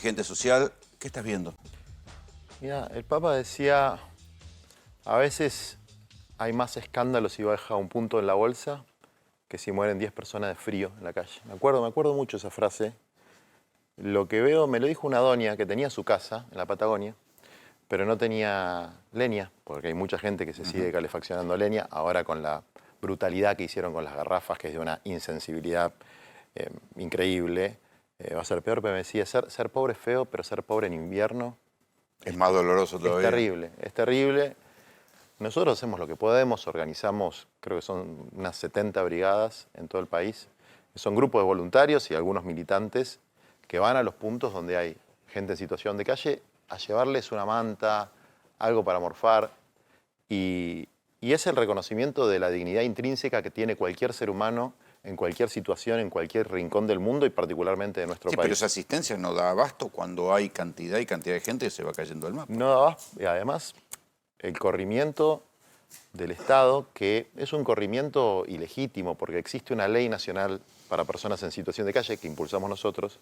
dirigente social. ¿Qué estás viendo? Mira, el Papa decía, a veces hay más escándalos si baja un punto en la bolsa que si mueren 10 personas de frío en la calle. Me acuerdo mucho esa frase. Lo que veo, me lo dijo una doña que tenía su casa en la Patagonia, pero no tenía leña, porque hay mucha gente que se sigue calefaccionando leña, ahora con la brutalidad que hicieron con las garrafas, que es de una insensibilidad increíble, va a ser peor, pero me decía, ser pobre es feo, pero ser pobre en invierno Es más doloroso todavía. es terrible. Nosotros hacemos lo que podemos, organizamos, creo que son unas 70 brigadas en todo el país. Son grupos de voluntarios y algunos militantes que van a los puntos donde hay gente en situación de calle a llevarles una manta, algo para morfar. Y es el reconocimiento de la dignidad intrínseca que tiene cualquier ser humano en cualquier situación, en cualquier rincón del mundo y particularmente de nuestro Sí, país. pero esa asistencia no da abasto cuando hay cantidad y cantidad de gente que se va cayendo al mapa. No da abasto, y además el corrimiento del Estado, que es un corrimiento ilegítimo, porque existe una ley nacional para personas en situación de calle que impulsamos nosotros,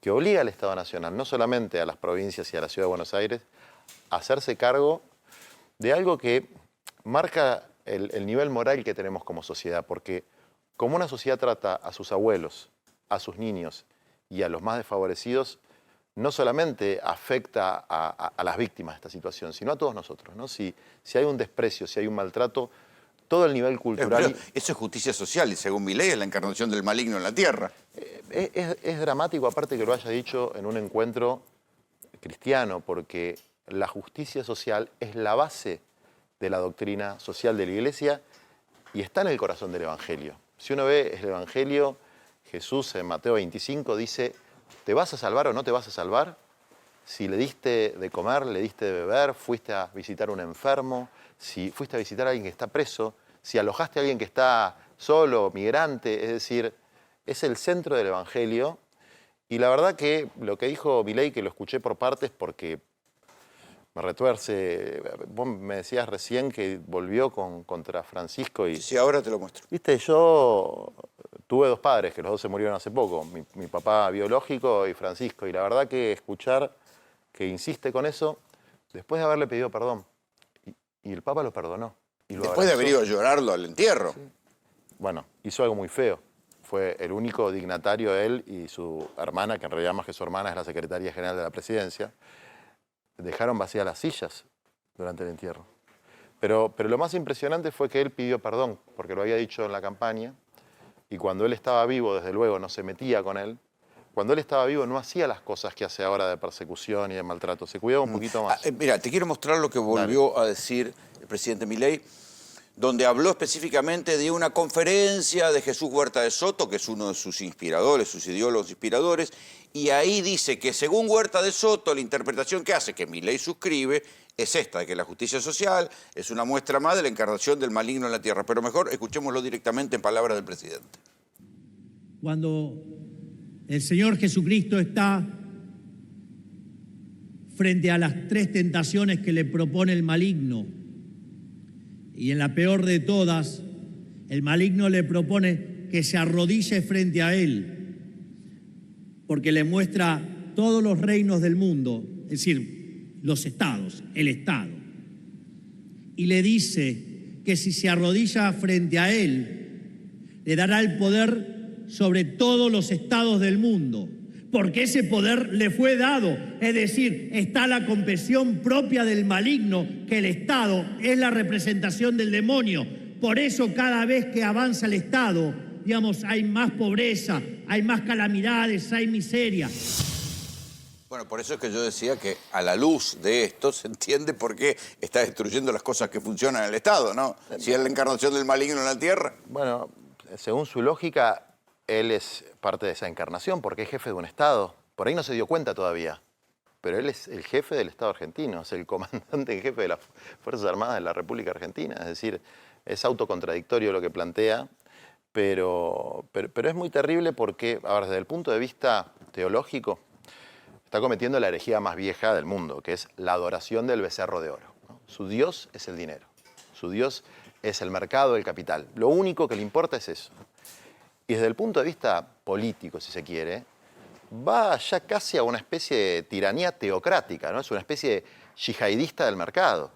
que obliga al Estado Nacional, no solamente a las provincias y a la Ciudad de Buenos Aires, a hacerse cargo de algo que marca el nivel moral que tenemos como sociedad, porque como una sociedad trata a sus abuelos, a sus niños y a los más desfavorecidos, no solamente afecta a las víctimas de esta situación, sino a todos nosotros, ¿no? Si hay un desprecio, si hay un maltrato, todo el nivel cultural... Eso es justicia social y según mi ley es la encarnación del maligno en la tierra. Es dramático, aparte que lo haya dicho en un encuentro cristiano, porque la justicia social es la base de la doctrina social de la Iglesia y está en el corazón del Evangelio. Si uno ve el Evangelio, Jesús en Mateo 25 dice, ¿te vas a salvar o no te vas a salvar? Si le diste de comer, le diste de beber, fuiste a visitar a un enfermo, si fuiste a visitar a alguien que está preso, si alojaste a alguien que está solo, migrante, es decir, es el centro del Evangelio. Y la verdad que lo que dijo Milei, que lo escuché por partes porque me retuerce, vos me decías recién que volvió contra Francisco y... Sí, ahora te lo muestro. Viste, yo tuve dos padres, que los dos se murieron hace poco, mi papá biológico y Francisco, y la verdad que escuchar que insiste con eso, después de haberle pedido perdón, y el Papa lo perdonó. Y lo Después de haber ido a llorarlo al entierro. Sí. Bueno, hizo algo muy feo. Fue el único dignatario, él y su hermana, que en realidad más que su hermana es la secretaria general de la presidencia, dejaron vacías las sillas durante el entierro. Pero lo más impresionante fue que él pidió perdón, porque lo había dicho en la campaña, y cuando él estaba vivo, desde luego, no se metía con él. Cuando él estaba vivo no hacía las cosas que hace ahora de persecución y de maltrato, se cuidaba un poquito más. Mira, te quiero mostrar lo que volvió a decir el presidente Milei, donde habló específicamente de una conferencia de Jesús Huerta de Soto, que es uno de sus inspiradores, sus ideólogos inspiradores, y ahí dice que según Huerta de Soto, la interpretación que hace, que Milei suscribe, es esta, de que la justicia social es una muestra más de la encarnación del maligno en la tierra. Pero mejor escuchémoslo directamente en palabras del presidente. Cuando el Señor Jesucristo está frente a las tres tentaciones que le propone el maligno, y en la peor de todas, el maligno le propone que se arrodille frente a él, porque le muestra todos los reinos del mundo, es decir, los estados, el Estado. Y le dice que si se arrodilla frente a él, le dará el poder sobre todos los estados del mundo, porque ese poder le fue dado, es decir, está la confesión propia del maligno, que el Estado es la representación del demonio. Por eso cada vez que avanza el Estado, digamos, hay más pobreza, hay más calamidades, hay miseria. Bueno, por eso es que yo decía que a la luz de esto se entiende por qué está destruyendo las cosas que funcionan en el Estado, ¿no? Si es la encarnación del maligno en la tierra. Bueno, según su lógica, él es parte de esa encarnación porque es jefe de un Estado. Por ahí no se dio cuenta todavía, pero él es el jefe del Estado argentino, es el comandante en jefe de las Fuerzas Armadas de la República Argentina. Es decir, es autocontradictorio lo que plantea, pero es muy terrible porque, a ver, desde el punto de vista teológico, está cometiendo la herejía más vieja del mundo, que es la adoración del becerro de oro, ¿no? Su Dios es el dinero, su Dios es el mercado, el capital. Lo único que le importa es eso. Y desde el punto de vista político, si se quiere, va ya casi a una especie de tiranía teocrática, ¿no? Es una especie de yihadista del mercado.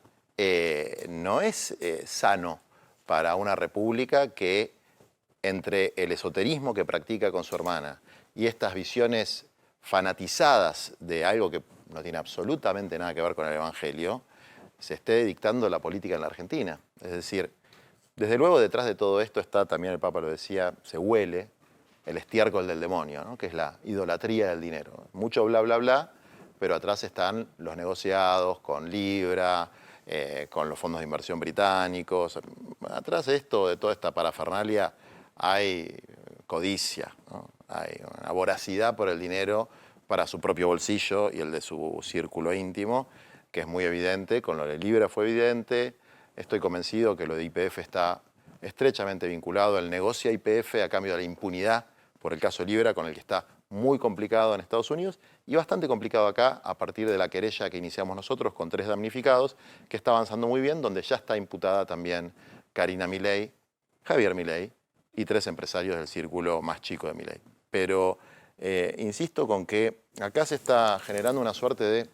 No es sano para una república que entre el esoterismo que practica con su hermana y estas visiones fanatizadas de algo que no tiene absolutamente nada que ver con el Evangelio, se esté dictando la política en la Argentina. Es decir, desde luego detrás de todo esto está, también el Papa lo decía, se huele el estiércol del demonio, ¿no? Que es la idolatría del dinero. Mucho bla, bla, bla, pero atrás están los negociados con Libra, con los fondos de inversión británicos. Atrás de esto, de toda esta parafernalia, hay codicia, ¿no? Hay una voracidad por el dinero para su propio bolsillo y el de su círculo íntimo, que es muy evidente. Con lo de Libra fue evidente. Estoy convencido que lo de YPF está estrechamente vinculado. Él negocia YPF a cambio de la impunidad por el caso Libra, con el que está muy complicado en Estados Unidos y bastante complicado acá a partir de la querella que iniciamos nosotros con 3 damnificados, que está avanzando muy bien, donde ya está imputada también Karina Milei, Javier Milei y 3 empresarios del círculo más chico de Milei. Pero insisto con que acá se está generando una suerte de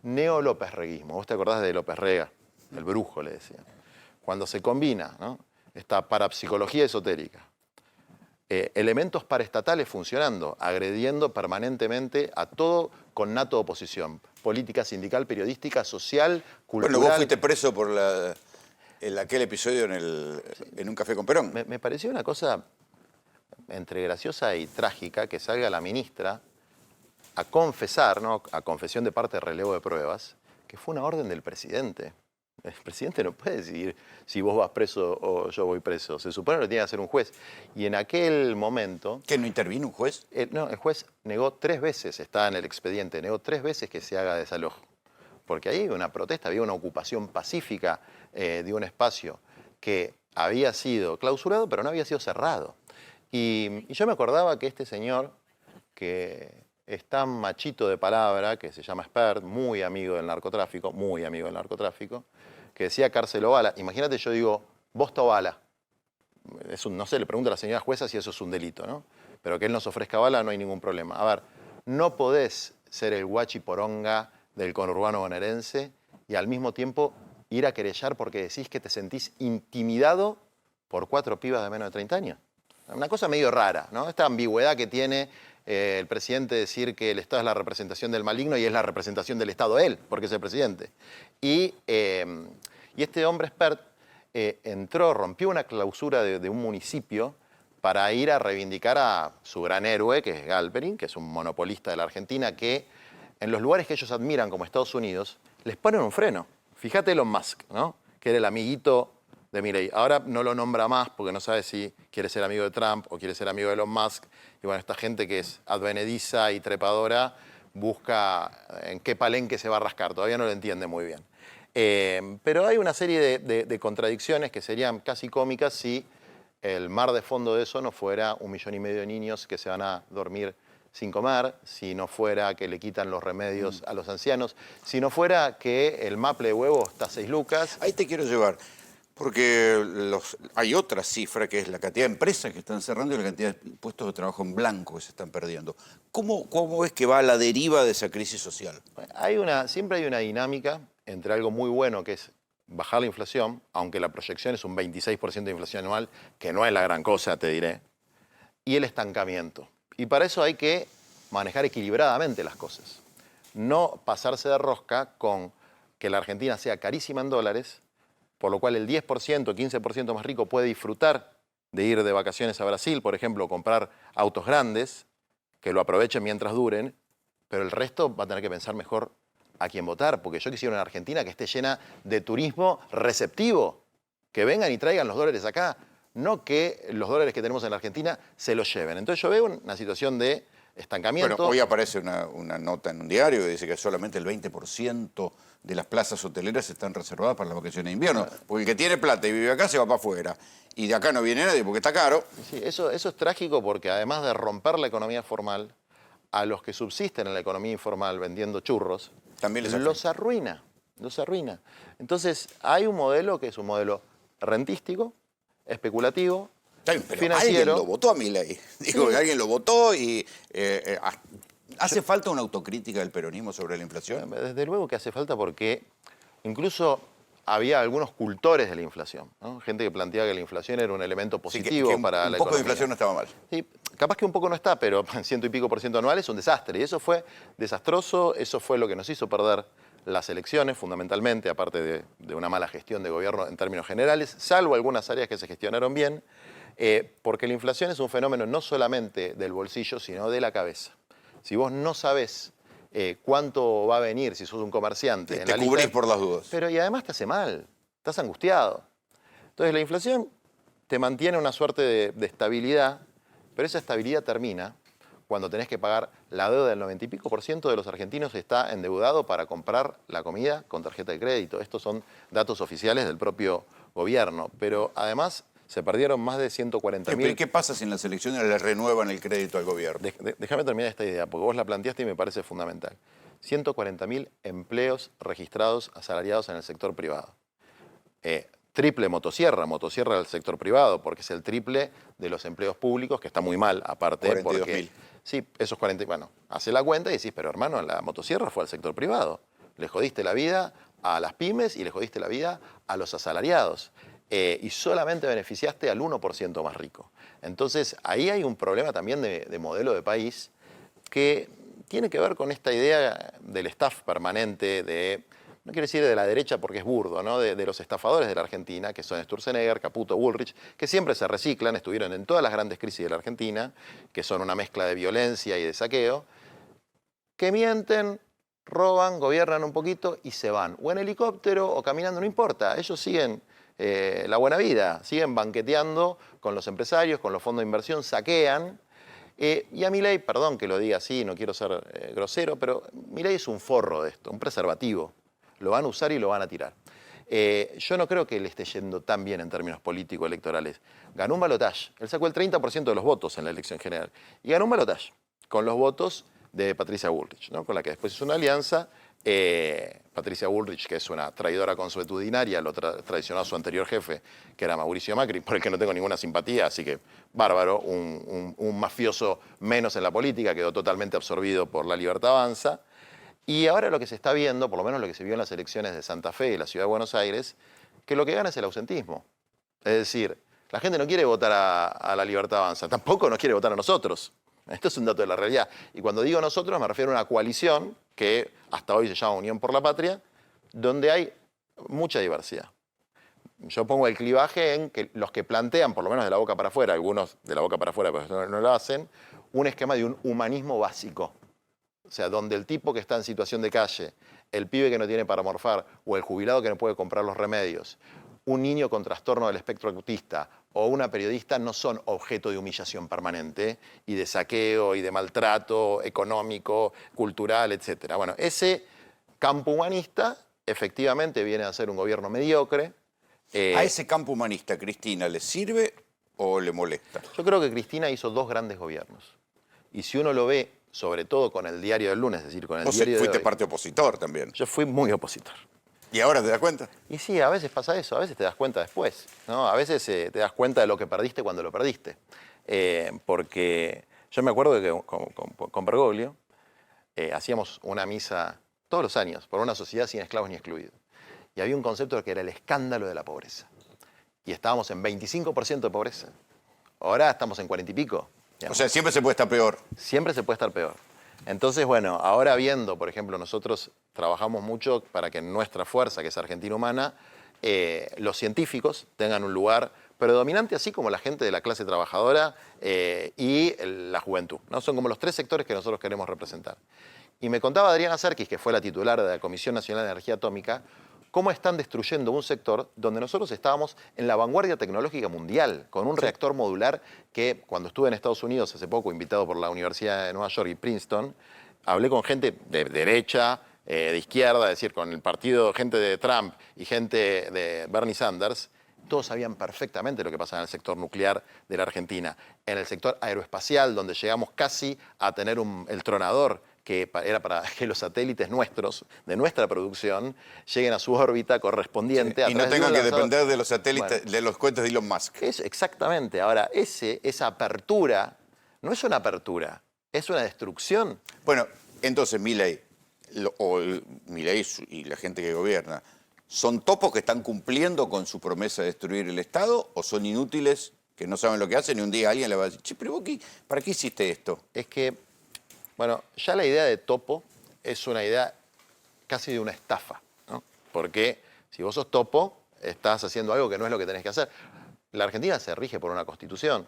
neo-lópez-reguismo. ¿Vos te acordás de López Rega? El brujo, le decían. Cuando se combina, ¿no?, esta parapsicología esotérica, elementos paraestatales funcionando, agrediendo permanentemente a todo con nato oposición, política sindical, periodística, social, cultural. Bueno, vos fuiste preso por aquel episodio en un café con Perón. Me pareció una cosa entre graciosa y trágica que salga la ministra a confesar, ¿no?, a confesión de parte de relevo de pruebas, que fue una orden del presidente. El presidente no puede decidir si vos vas preso o yo voy preso. Se supone que lo tiene que hacer un juez. Y en aquel momento... ¿Que no intervino un juez? No, el juez negó 3 veces, está en el expediente, negó 3 veces que se haga desalojo. Porque ahí había una protesta, había una ocupación pacífica de un espacio que había sido clausurado, pero no había sido cerrado. Y yo me acordaba que este señor, que es tan machito de palabra, que se llama Spert, muy amigo del narcotráfico, que decía cárcel o bala. Imagínate, yo digo, bosta o bala. No sé, le pregunto a la señora jueza si eso es un delito, ¿no? Pero que él nos ofrezca bala no hay ningún problema. A ver, no podés ser el guachiporonga del conurbano bonaerense y al mismo tiempo ir a querellar porque decís que te sentís intimidado por 4 pibas de menos de 30 años. Una cosa medio rara, ¿no? Esta ambigüedad que tiene el presidente decir que el Estado es la representación del maligno y es la representación del Estado él, porque es el presidente. Y este hombre Spert entró, rompió una clausura de un municipio para ir a reivindicar a su gran héroe, que es Galperin, que es un monopolista de la Argentina, que en los lugares que ellos admiran, como Estados Unidos, les ponen un freno. Fíjate Elon Musk, ¿no?, que era el amiguito de Milei. Ahora no lo nombra más porque no sabe si quiere ser amigo de Trump o quiere ser amigo de Elon Musk. Y bueno, esta gente que es advenediza y trepadora busca en qué palenque se va a rascar. Todavía no lo entiende muy bien. Pero hay una serie de contradicciones que serían casi cómicas si el mar de fondo de eso no fuera 1,5 millones de niños que se van a dormir sin comer, si no fuera que le quitan los remedios a los ancianos, si no fuera que el maple de huevo está a 6 lucas. Ahí te quiero llevar. Porque hay otra cifra que es la cantidad de empresas que están cerrando y la cantidad de puestos de trabajo en blanco que se están perdiendo. ¿Cómo es que va a la deriva de esa crisis social? Siempre hay una dinámica entre algo muy bueno que es bajar la inflación, aunque la proyección es un 26% de inflación anual, que no es la gran cosa, te diré, y el estancamiento. Y para eso hay que manejar equilibradamente las cosas. No pasarse de rosca con que la Argentina sea carísima en dólares, por lo cual el 10%, 15% más rico puede disfrutar de ir de vacaciones a Brasil, por ejemplo, comprar autos grandes, que lo aprovechen mientras duren, pero el resto va a tener que pensar mejor a quién votar, porque yo quisiera una Argentina que esté llena de turismo receptivo, que vengan y traigan los dólares acá, no que los dólares que tenemos en la Argentina se los lleven. Entonces yo veo una situación de estancamiento. Bueno, hoy aparece una nota en un diario que dice que solamente el 20% de las plazas hoteleras están reservadas para las vacaciones de invierno. Porque el que tiene plata y vive acá se va para afuera. Y de acá no viene nadie porque está caro. Sí, eso es trágico porque además de romper la economía formal, a los que subsisten en la economía informal vendiendo churros, también los arruina. Entonces hay un modelo que es un modelo rentístico, especulativo, Pero financiero. alguien lo votó a Milei. Digo, sí. Alguien lo votó y ¿Hace falta una autocrítica del peronismo sobre la inflación? Desde luego que hace falta porque incluso había algunos cultores de la inflación, ¿no? Gente que planteaba que la inflación era un elemento positivo que para la un poco de economía. inflación no estaba mal. Sí, capaz que un poco no está, pero 100 y pico % anual es un desastre. Y eso fue desastroso, eso fue lo que nos hizo perder las elecciones, fundamentalmente, aparte de una mala gestión de gobierno en términos generales, salvo algunas áreas que se gestionaron bien, porque la inflación es un fenómeno no solamente del bolsillo, sino de la cabeza. Si vos no sabés cuánto va a venir, si sos un comerciante... Te cubrís por las dudas. Pero y además te hace mal, estás angustiado. Entonces la inflación te mantiene una suerte de estabilidad, pero esa estabilidad termina cuando tenés que pagar la deuda del 90 y pico % de los argentinos está endeudado para comprar la comida con tarjeta de crédito. Estos son datos oficiales del propio gobierno, pero además se perdieron más de 140.000... ¿Y qué pasa si en las elecciones le renuevan el crédito al gobierno? Déjame terminar esta idea, porque vos la planteaste y me parece fundamental. 140.000 empleos registrados asalariados en el sector privado. Triple motosierra del sector privado, porque es el triple de los empleos públicos, que está muy mal, aparte. 42.000. Sí, esos 40, bueno, hace la cuenta y decís, pero hermano, la motosierra fue al sector privado. Le jodiste la vida a las pymes y le jodiste la vida a los asalariados. Y solamente beneficiaste al 1% más rico. Entonces, ahí hay un problema también de modelo de país que tiene que ver con esta idea del staff permanente, no quiero decir de la derecha porque es burdo, ¿no? De los estafadores de la Argentina, que son Sturzenegger, Caputo, Bullrich, que siempre se reciclan, estuvieron en todas las grandes crisis de la Argentina, que son una mezcla de violencia y de saqueo, que mienten, roban, gobiernan un poquito y se van. O en helicóptero o caminando, no importa, ellos siguen la buena vida, siguen banqueteando con los empresarios, con los fondos de inversión, saquean. Y a Milei, perdón que lo diga así, no quiero ser grosero, pero Milei es un forro de esto, un preservativo. Lo van a usar y lo van a tirar. Yo no creo que le esté yendo tan bien en términos político-electorales. Ganó un balotaje. Él sacó el 30% de los votos en la elección general. Y ganó un balotaje con los votos de Patricia Bullrich, ¿no? Con la que después hizo una alianza. Patricia Bullrich, que es una traidora consuetudinaria, lo traicionó a su anterior jefe, que era Mauricio Macri, por el que no tengo ninguna simpatía, así que bárbaro, un mafioso menos en la política, quedó totalmente absorbido por La Libertad Avanza. Y ahora lo que se está viendo, por lo menos lo que se vio en las elecciones de Santa Fe y la Ciudad de Buenos Aires, que lo que gana es el ausentismo. Es decir, la gente no quiere votar a La Libertad Avanza, tampoco nos quiere votar a nosotros. Esto es un dato de la realidad. Y cuando digo nosotros me refiero a una coalición que hasta hoy se llama Unión por la Patria, donde hay mucha diversidad. Yo pongo el clivaje en que los que plantean, por lo menos de la boca para afuera, algunos de la boca para afuera, pero no lo hacen, un esquema de un humanismo básico. O sea, donde el tipo que está en situación de calle, el pibe que no tiene para morfar o el jubilado que no puede comprar los remedios, un niño con trastorno del espectro autista o una periodista no son objeto de humillación permanente y de saqueo y de maltrato económico, cultural, etc. Bueno, ese campo humanista efectivamente viene a ser un gobierno mediocre. ¿A ese campo humanista, Cristina, le sirve o le molesta? Yo creo que Cristina hizo dos grandes gobiernos. Y si uno lo ve, sobre todo con el diario del lunes, es decir, con el diario de hoy. Fuiste parte opositor también. Yo fui muy opositor. ¿Y ahora te das cuenta? Y sí, a veces pasa eso, a veces te das cuenta después, ¿no? A veces te das cuenta de lo que perdiste cuando lo perdiste. Porque yo me acuerdo que con Bergoglio hacíamos una misa todos los años por una sociedad sin esclavos ni excluidos. Y había un concepto que era el escándalo de la pobreza. Y estábamos en 25% de pobreza. Ahora estamos en 40 y pico. Digamos. O sea, siempre se puede estar peor. Siempre se puede estar peor. Entonces, bueno, ahora viendo, por ejemplo, nosotros trabajamos mucho para que en nuestra fuerza, que es Argentina Humana, los científicos tengan un lugar predominante, así como la gente de la clase trabajadora y la juventud, ¿no? Son como los tres sectores que nosotros queremos representar. Y me contaba Adriana Serkis, que fue la titular de la Comisión Nacional de Energía Atómica, cómo están destruyendo un sector donde nosotros estábamos en la vanguardia tecnológica mundial, con un reactor modular que cuando estuve en Estados Unidos hace poco, invitado por la Universidad de Nueva York y Princeton, hablé con gente de derecha, de izquierda, es decir, con el partido, gente de Trump y gente de Bernie Sanders. Todos sabían perfectamente lo que pasaba en el sector nuclear de la Argentina. En el sector aeroespacial, donde llegamos casi a tener el tronador, que era para que los satélites nuestros, de nuestra producción, lleguen a su órbita correspondiente. Sí, y no tengan que depender de los satélites, bueno, de los cohetes de Elon Musk. Exactamente. Ahora, esa apertura no es una apertura, Es una destrucción. Bueno, entonces Milei y la gente que gobierna, ¿son topos que están cumpliendo con su promesa de destruir el Estado o son inútiles, que no saben lo que hacen y un día alguien le va a decir, che, pero vos ¿para qué hiciste esto? Es que, bueno, ya la idea de topo es una idea casi de una estafa, ¿no? Porque si vos sos topo, estás haciendo algo que no es lo que tenés que hacer. La Argentina se rige por una constitución,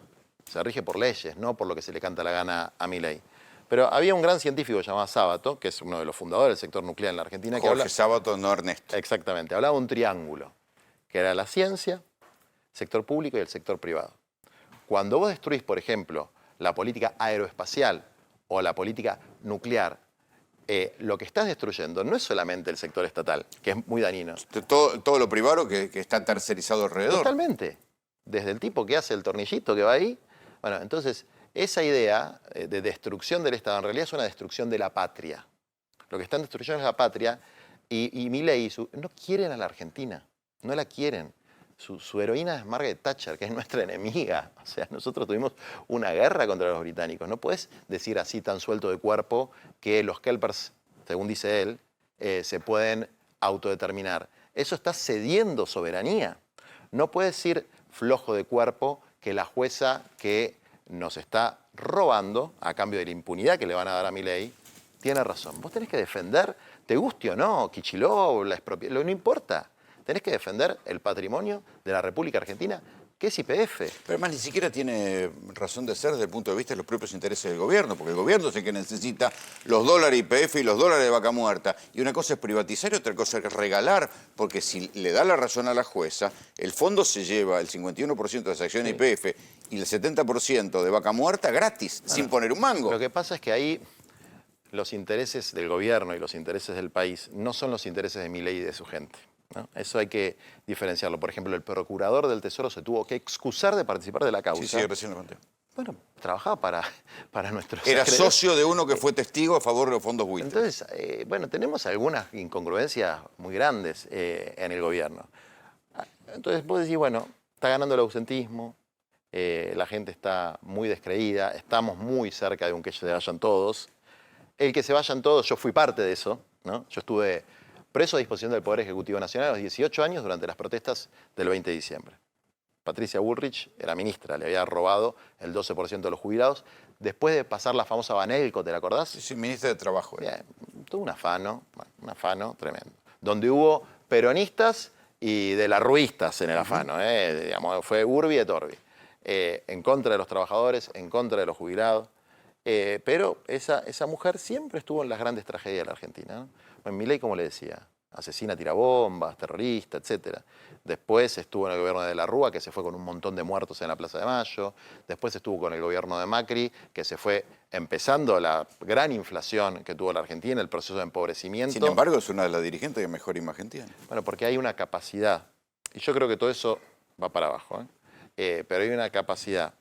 se rige por leyes, no por lo que se le canta la gana a Milei. Pero había un gran científico llamado Sábato, que es uno de los fundadores del sector nuclear en la Argentina, que Jorge Sábato, no Ernesto. Exactamente, hablaba de un triángulo, que era la ciencia, el sector público y el sector privado. Cuando vos destruís, por ejemplo, la política aeroespacial o la política nuclear, lo que estás destruyendo no es solamente el sector estatal, que es muy dañino. Todo lo privado que está tercerizado alrededor. Totalmente. Desde el tipo que hace el tornillito que va ahí. Bueno, entonces, esa idea de destrucción del Estado en realidad es una destrucción de la patria. Lo que están destruyendo es la patria y Milei no quieren a la Argentina, no la quieren. Su heroína es Margaret Thatcher, que es nuestra enemiga. O sea, nosotros tuvimos una guerra contra los británicos. No puedes decir así tan suelto de cuerpo que los kelpers, según dice él, se pueden autodeterminar. Eso está cediendo soberanía. No puedes decir flojo de cuerpo que la jueza que nos está robando, a cambio de la impunidad que le van a dar a Milei, tiene razón. Vos tenés que defender, te guste o no, Kicillof, la expropiación, no importa. Tenés que defender el patrimonio de la República Argentina, que es YPF. Pero además ni siquiera tiene razón de ser desde el punto de vista de los propios intereses del gobierno, porque el gobierno es el que necesita los dólares YPF y los dólares de vaca muerta. Y una cosa es privatizar y otra cosa es regalar, porque si le da la razón a la jueza, el fondo se lleva el 51% de las acciones YPF y el 70% de vaca muerta gratis, sin poner un mango. Lo que pasa es que ahí los intereses del gobierno y los intereses del país no son los intereses de Milei y de su gente, ¿no? Eso hay que diferenciarlo. Por ejemplo, el procurador del Tesoro se tuvo que excusar de participar de la causa. Sí, recién lo conté. Bueno, trabajaba para nuestros... Era socio de uno que fue testigo a favor de los fondos buitres. Entonces, bueno, tenemos algunas incongruencias muy grandes en el gobierno. Entonces vos decís, bueno, está ganando el ausentismo, la gente está muy descreída, estamos muy cerca de un que se vayan todos. El que se vayan todos, yo fui parte de eso, ¿no? Yo estuve preso a disposición del Poder Ejecutivo Nacional a los 18 años durante las protestas del 20 de diciembre. Patricia Bullrich era ministra, le había robado el 12% de los jubilados. Después de pasar la famosa Banelco, ¿te la acordás? Sí, ministra de Trabajo. Bien, tuvo un afano tremendo. Donde hubo peronistas y de la ruistas en el afano, digamos, fue Urbi et Orbi. En contra de los trabajadores, en contra de los jubilados. Pero esa mujer siempre estuvo en las grandes tragedias de la Argentina, ¿no? Bueno, Milei, como le decía, asesina, tirabombas, terrorista, etc. Después estuvo en el gobierno de la Rúa, que se fue con un montón de muertos en la Plaza de Mayo. Después estuvo con el gobierno de Macri, que se fue empezando la gran inflación que tuvo la Argentina, el proceso de empobrecimiento. Sin embargo, es una de las dirigentes que mejor imagen tiene. Bueno, porque hay una capacidad, y yo creo que todo eso va para abajo, pero hay una capacidad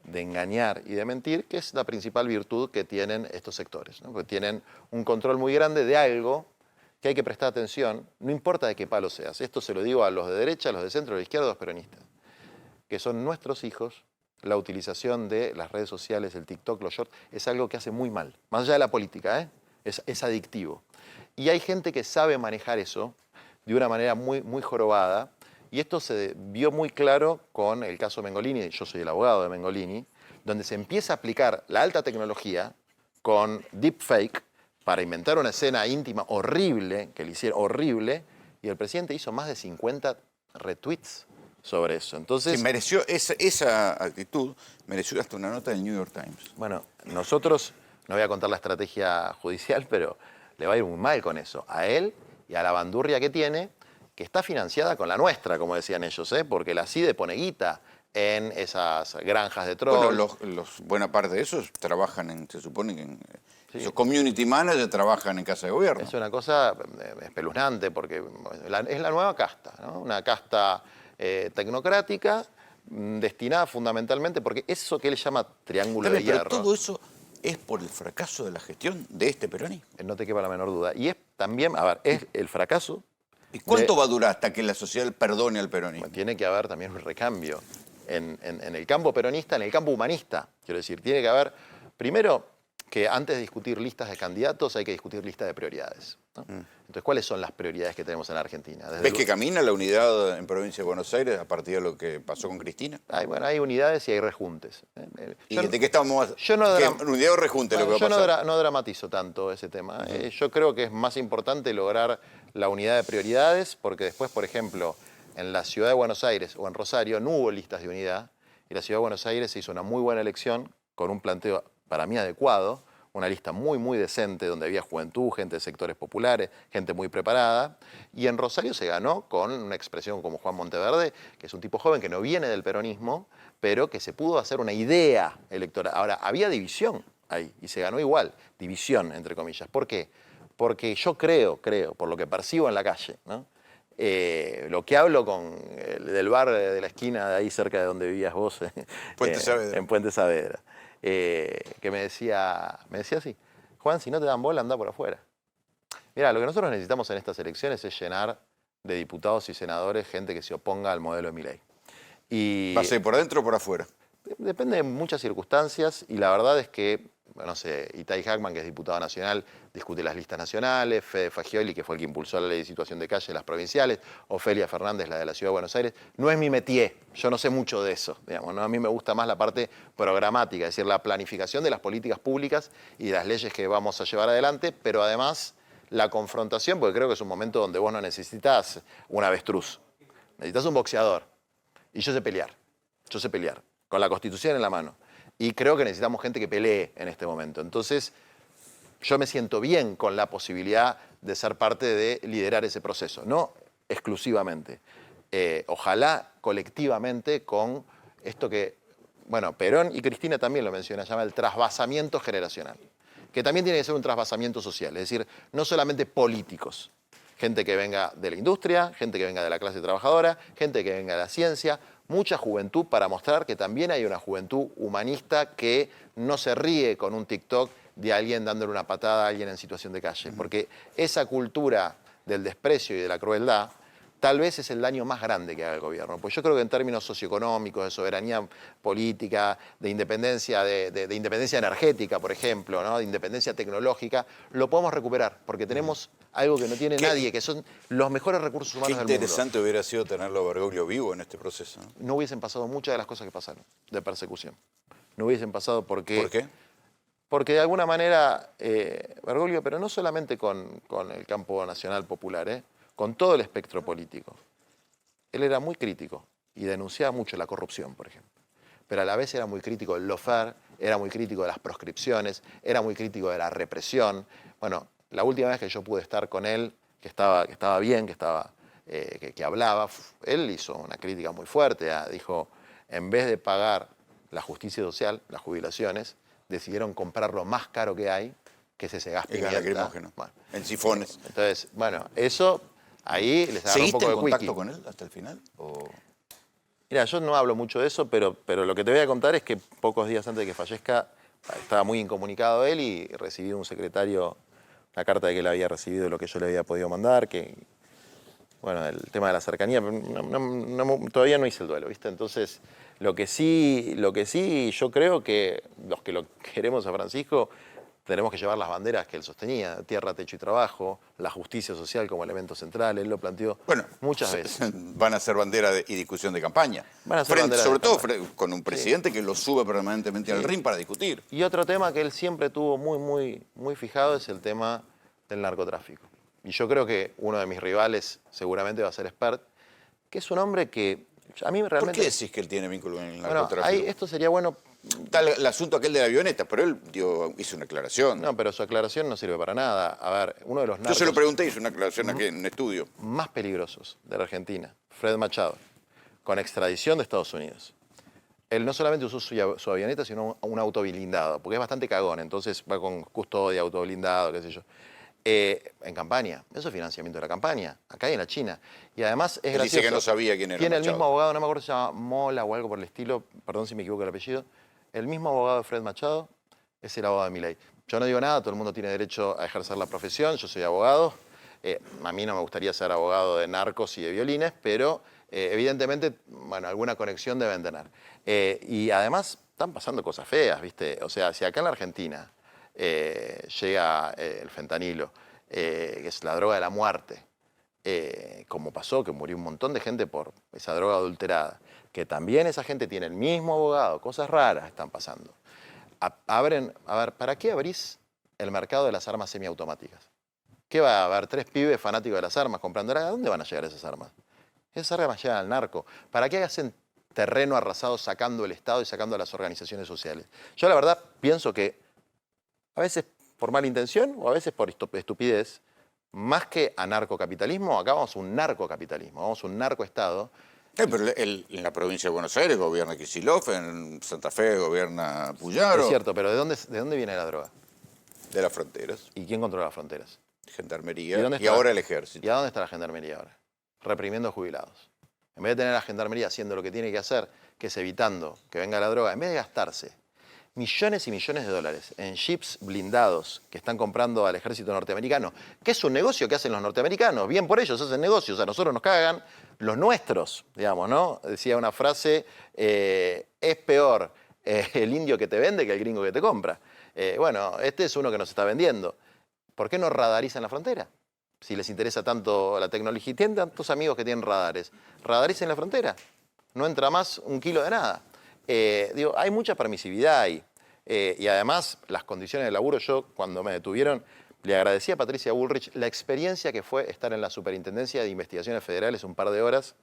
de engañar y de mentir, que es la principal virtud que tienen estos sectores, ¿no? Porque tienen un control muy grande de algo que hay que prestar atención, no importa de qué palo seas. Esto se lo digo a los de derecha, a los de centro, a la izquierda, a los peronistas, que son nuestros hijos. La utilización de las redes sociales, el TikTok, los shorts, es algo que hace muy mal, más allá de la política, es adictivo. Y hay gente que sabe manejar eso de una manera muy, muy jorobada. Y esto se vio muy claro con el caso Mengolini, yo soy el abogado de Mengolini, donde se empieza a aplicar la alta tecnología con deepfake para inventar una escena íntima horrible, que le hicieron horrible, y el presidente hizo más de 50 retweets sobre eso. Entonces, sí, mereció esa actitud, mereció hasta una nota del New York Times. Bueno, nosotros, no voy a contar la estrategia judicial, pero le va a ir muy mal con eso, a él y a la bandurria que tiene, que está financiada con la nuestra, como decían ellos, porque la CIDE pone guita en esas granjas de troll. Bueno, buena parte de esos trabajan se supone que esos community managers trabajan en casa de gobierno. Es una cosa espeluznante, porque es la nueva casta, ¿no? Una casta tecnocrática destinada fundamentalmente, porque eso que él llama triángulo de hierro. Pero todo eso es por el fracaso de la gestión de este peronismo. No te quepa la menor duda. Y es también, a ver, es el fracaso. ¿Y cuánto va a durar hasta que la sociedad perdone al peronismo? Tiene que haber también un recambio en el campo peronista, en el campo humanista. Quiero decir, tiene que haber, primero, que antes de discutir listas de candidatos hay que discutir listas de prioridades, ¿no? Entonces, ¿cuáles son las prioridades que tenemos en la Argentina? ¿Ves que camina la unidad en Provincia de Buenos Aires a partir de lo que pasó con Cristina? Hay unidades y hay rejuntes. ¿Y de qué estamos? Yo no ¿Unidad o rejunte lo que va a yo pasar? no dramatizo tanto ese tema. Yo creo que es más importante lograr la unidad de prioridades, porque después, por ejemplo, en la ciudad de Buenos Aires o en Rosario no hubo listas de unidad, y la ciudad de Buenos Aires se hizo una muy buena elección con un planteo para mí adecuado, una lista muy, muy decente, donde había juventud, gente de sectores populares, gente muy preparada. Y en Rosario se ganó con una expresión como Juan Monteverde, que es un tipo joven que no viene del peronismo, pero que se pudo hacer una idea electoral. Ahora, había división ahí, y se ganó igual, división, entre comillas. ¿Por qué? Porque yo creo, por lo que percibo en la calle, ¿no? Lo que hablo con del bar de la esquina de ahí cerca de donde vivías vos, Puente Saavedra. en Puente Saavedra, que me decía así: Juan, si no te dan bola, anda por afuera. Mirá, lo que nosotros necesitamos en estas elecciones es llenar de diputados y senadores gente que se oponga al modelo de Milei. ¿Va a ser por adentro o por afuera? Depende de muchas circunstancias, y la verdad es que, no sé, Itay Hackman, que es diputado nacional, discute las listas nacionales, Fede Fagioli, que fue el que impulsó la ley de situación de calle, las provinciales, Ofelia Fernández, la de la Ciudad de Buenos Aires. No es mi métier, yo no sé mucho de eso, digamos, ¿no? A mí me gusta más la parte programática, es decir, la planificación de las políticas públicas y de las leyes que vamos a llevar adelante, pero además la confrontación, porque creo que es un momento donde vos no necesitas un avestruz, necesitas un boxeador. Y yo sé pelear, con la Constitución en la mano. Y creo que necesitamos gente que pelee en este momento. Entonces, yo me siento bien con la posibilidad de ser parte de liderar ese proceso, no exclusivamente. Ojalá colectivamente con esto que, bueno, Perón y Cristina también lo mencionan, llama el trasvasamiento generacional, que también tiene que ser un trasvasamiento social, es decir, no solamente políticos, gente que venga de la industria, gente que venga de la clase trabajadora, gente que venga de la ciencia, mucha juventud para mostrar que también hay una juventud humanista que no se ríe con un TikTok de alguien dándole una patada a alguien en situación de calle. Porque esa cultura del desprecio y de la crueldad tal vez es el daño más grande que haga el gobierno. Pues yo creo que en términos socioeconómicos, de soberanía política, de independencia, de independencia energética, por ejemplo, ¿no? De independencia tecnológica, lo podemos recuperar, porque tenemos algo que no tiene nadie, que son los mejores recursos humanos del mundo. Qué interesante hubiera sido tenerlo a Bergoglio vivo en este proceso, ¿no? No hubiesen pasado muchas de las cosas que pasaron, de persecución. No hubiesen pasado porque... ¿Por qué? Porque de alguna manera, Bergoglio, pero no solamente con el campo nacional popular, con todo el espectro político, él era muy crítico y denunciaba mucho la corrupción, por ejemplo. Pero a la vez era muy crítico del lawfare, era muy crítico de las proscripciones, era muy crítico de la represión. Bueno, la última vez que yo pude estar con él, que estaba bien, que hablaba, él hizo una crítica muy fuerte. Dijo, en vez de pagar la justicia social, las jubilaciones, decidieron comprar lo más caro que hay, que es ese gas pimienta. Lacrimógeno, bueno, en sifones. Entonces, bueno, eso ahí les agarró un poco de en contacto wiki. con él hasta el final? ¿O? Mira, yo no hablo mucho de eso, pero lo que te voy a contar es que pocos días antes de que fallezca estaba muy incomunicado él y recibí de un secretario una carta de que él había recibido lo que yo le había podido mandar, que, bueno, el tema de la cercanía, todavía no hice el duelo, ¿viste? Entonces, lo que sí yo creo que los que lo queremos a Francisco tenemos que llevar las banderas que él sostenía: tierra, techo y trabajo, la justicia social como elemento central. Él lo planteó muchas veces. Van a ser bandera y discusión de campaña. Van a ser sobre todo con un presidente que lo sube permanentemente al ring para discutir. Y otro tema que él siempre tuvo muy fijado es el tema del narcotráfico. Y yo creo que uno de mis rivales seguramente va a ser Spert, que es un hombre que a mí realmente... ¿Por qué decís que él tiene vínculo en el narcotráfico? Bueno, esto sería bueno... Está el asunto aquel de la avioneta, pero él hizo una aclaración. No, pero su aclaración no sirve para nada. A ver, uno de los narcos... Yo se lo pregunté, hizo una aclaración aquí en un estudio. Más peligrosos de la Argentina, Fred Machado, con extradición de Estados Unidos. Él no solamente usó su avioneta, sino un auto blindado, porque es bastante cagón, entonces va con custodia, auto blindado, qué sé yo. En campaña, eso es financiamiento de la campaña, acá y en la China. Y además es gracioso. Dice que no sabía quién era Tiene Machado. el mismo abogado, no me acuerdo si se llama Mola o algo por el estilo, perdón si me equivoco el apellido. El mismo abogado de Fred Machado es el abogado de Milei. Yo no digo nada, todo el mundo tiene derecho a ejercer la profesión, yo soy abogado. A mí no me gustaría ser abogado de narcos y de violines, pero evidentemente, bueno, alguna conexión deben tener. Y además están pasando cosas feas, ¿viste? O sea, si acá en la Argentina llega el fentanilo, que es la droga de la muerte, como pasó, que murió un montón de gente por esa droga adulterada, que también esa gente tiene el mismo abogado, cosas raras están pasando. A ver, ¿para qué abrís el mercado de las armas semiautomáticas? ¿Qué va a haber? 3 pibes fanáticos de las armas comprando armas. ¿A dónde van a llegar esas armas? Esas armas llegan al narco. ¿Para qué hacen terreno arrasado sacando el Estado y sacando a las organizaciones sociales? Yo la verdad pienso que a veces por mala intención o a veces por estupidez, más que anarcocapitalismo, acá vamos a un narcocapitalismo, vamos a un narcoestado. Pero en la provincia de Buenos Aires gobierna Kicillof, en Santa Fe gobierna Puyaro. Es cierto, pero ¿de dónde viene la droga? De las fronteras. ¿Y quién controla las fronteras? Gendarmería ¿Y ahora el ejército. ¿Y a dónde está la gendarmería ahora? Reprimiendo jubilados. En vez de tener a la gendarmería haciendo lo que tiene que hacer, que es evitando que venga la droga, en vez de gastarse millones y millones de dólares en jeeps blindados que están comprando al ejército norteamericano, que es un negocio que hacen los norteamericanos, bien por ellos hacen negocios, a nosotros nos cagan, los nuestros, digamos, ¿no? Decía una frase, es peor el indio que te vende que el gringo que te compra. Bueno, este es uno que nos está vendiendo. ¿Por qué no radarizan la frontera? Si les interesa tanto la tecnología, tienen tantos amigos que tienen radares, radaricen la frontera, no entra más un kilo de nada. Hay mucha permisividad ahí. Y además, las condiciones de laburo, yo cuando me detuvieron, le agradecí a Patricia Bullrich la experiencia que fue estar en la Superintendencia de Investigaciones Federales un par de horas.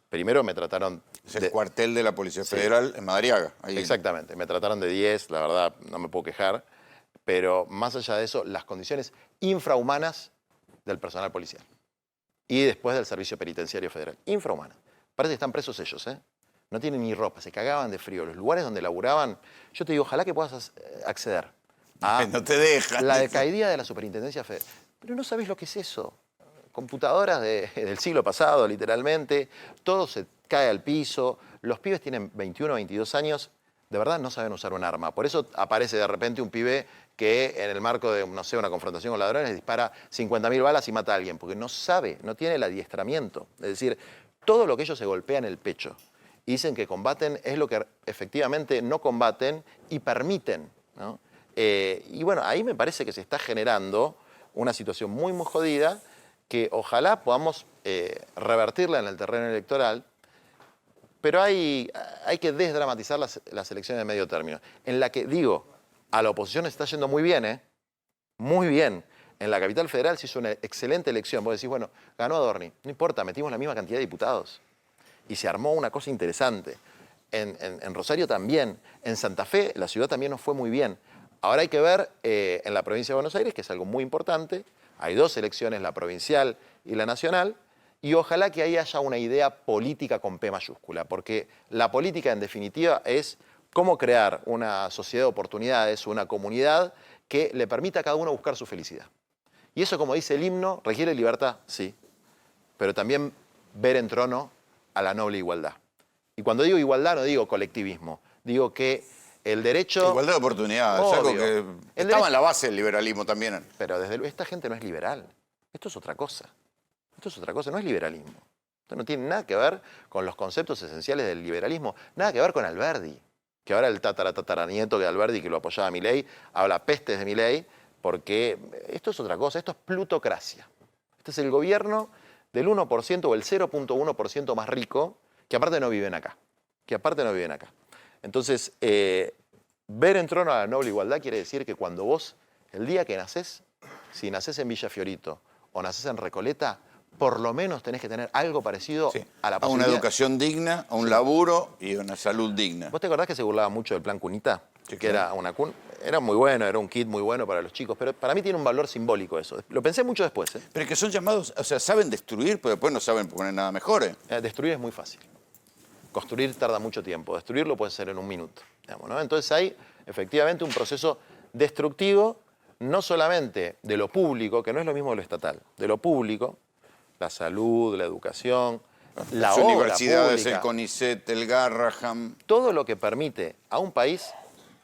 Primero me trataron... Es el cuartel de la Policía Federal en Madariaga. Ahí. Exactamente, me trataron de 10, la verdad no me puedo quejar. Pero más allá de eso, las condiciones infrahumanas del personal policial. Y después del Servicio Penitenciario Federal. Infrahumanas. Parece que están presos ellos, ¿eh? No tienen ni ropa, se cagaban de frío. Los lugares donde laburaban, yo te digo, ojalá que puedas acceder a no te dejan. la decaidía de la Superintendencia Federal. Pero no sabés lo que es eso. Computadoras del siglo pasado, literalmente. Todo se cae al piso. Los pibes tienen 21, 22 años. De verdad no saben usar un arma. Por eso aparece de repente un pibe que en el marco de, no sé, una confrontación con ladrones dispara 50.000 balas y mata a alguien. Porque no sabe, no tiene el adiestramiento. Es decir, todo lo que ellos se golpean en el pecho y dicen que combaten es lo que efectivamente no combaten y permiten, ¿no? Y bueno, ahí me parece que se está generando una situación muy, muy jodida que ojalá podamos revertirla en el terreno electoral, pero hay que desdramatizar las elecciones de medio término, en la que, digo, a la oposición está yendo muy bien, muy bien. En la capital federal se hizo una excelente elección. Vos decís, bueno, ganó Adorni, no importa, metimos la misma cantidad de diputados. Y se armó una cosa interesante. En Rosario también. En Santa Fe, la ciudad también nos fue muy bien. Ahora hay que ver en la provincia de Buenos Aires, que es algo muy importante. Hay 2 elecciones, la provincial y la nacional. Y ojalá que ahí haya una idea política con P mayúscula. Porque la política, en definitiva, es cómo crear una sociedad de oportunidades, una comunidad que le permita a cada uno buscar su felicidad. Y eso, como dice el himno, requiere libertad, sí. Pero también ver en trono a la noble igualdad. Y cuando digo igualdad no digo colectivismo, digo que el derecho... Igualdad de oportunidades, obvio, algo que estaba en la base del liberalismo también. Pero desde luego, esta gente no es liberal, esto es otra cosa. Esto es otra cosa, no es liberalismo. Esto no tiene nada que ver con los conceptos esenciales del liberalismo, nada que ver con Alberdi, que ahora el tataranieto de Alberdi, que lo apoyaba a Milei, habla pestes de Milei, porque esto es otra cosa, esto es plutocracia. Este es el gobierno del 1% o el 0.1% más rico, que aparte no viven acá. Entonces, ver en trono a la noble igualdad quiere decir que cuando vos, el día que nacés, si nacés en Villa Fiorito o nacés en Recoleta, por lo menos tenés que tener algo parecido a la posibilidad. A una educación digna, a un laburo y a una salud digna. ¿Vos te acordás que se burlaba mucho del plan Cunita? Sí, que era una cuna. Era muy bueno, era un kit muy bueno para los chicos, pero para mí tiene un valor simbólico eso. Lo pensé mucho después. Pero es que son llamados, o sea, saben destruir, pero después no saben poner nada mejor. Destruir es muy fácil. Construir tarda mucho tiempo. Destruirlo puede ser en un minuto. Digamos, ¿no? Entonces hay efectivamente un proceso destructivo, no solamente de lo público, que no es lo mismo de lo estatal, de lo público, la salud, la educación, la obra universidades, pública, el CONICET, el Garrahan. todo lo que permite a un país,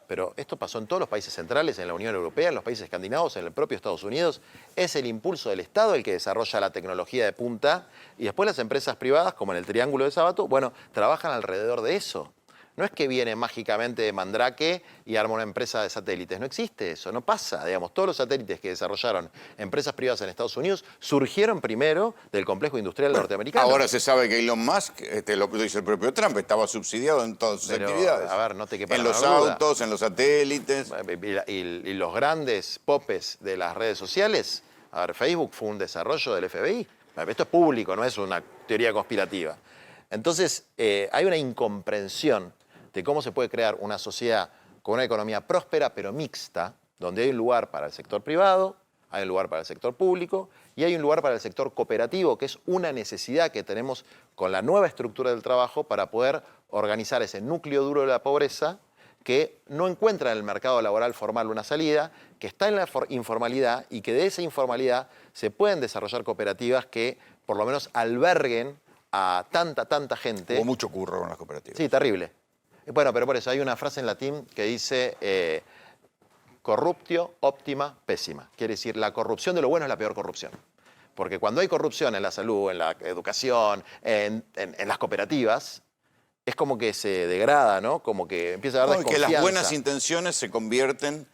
pero esto pasó en todos los países centrales, en la Unión Europea, en los países escandinavos, en el propio Estados Unidos, es el impulso del Estado el que desarrolla la tecnología de punta y después las empresas privadas, como en el Triángulo de Sábato, bueno, trabajan alrededor de eso. No es que viene mágicamente de Mandrake y arma una empresa de satélites. No existe eso, no pasa. Digamos, todos los satélites que desarrollaron empresas privadas en Estados Unidos surgieron primero del complejo industrial norteamericano. Ahora se sabe que Elon Musk, lo dice el propio Trump, estaba subsidiado en todas sus actividades. A ver, no te quepa en la los menor duda. autos, en los satélites. Y los grandes popes de las redes sociales, a ver, Facebook fue un desarrollo del FBI. Esto es público, no es una teoría conspirativa. Entonces, hay una incomprensión de cómo se puede crear una sociedad con una economía próspera pero mixta, donde hay un lugar para el sector privado, hay un lugar para el sector público y hay un lugar para el sector cooperativo, que es una necesidad que tenemos con la nueva estructura del trabajo para poder organizar ese núcleo duro de la pobreza que no encuentra en el mercado laboral formal una salida, que está en la informalidad y que de esa informalidad se pueden desarrollar cooperativas que por lo menos alberguen a tanta gente. Hubo mucho curro con las cooperativas. Sí, terrible. Bueno, pero por eso hay una frase en latín que dice corruptio optima pésima. Quiere decir, la corrupción de lo bueno es la peor corrupción. Porque cuando hay corrupción en la salud, en la educación, en las cooperativas, es como que se degrada, ¿no? Como que empieza a haber desconfianza. Que las buenas intenciones se convierten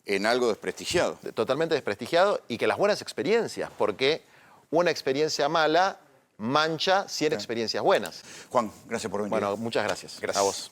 en algo desprestigiado. Totalmente desprestigiado, y que las buenas experiencias, porque una experiencia mala mancha 100 experiencias buenas. Juan, gracias por venir. Bueno, muchas gracias. Gracias. A vos.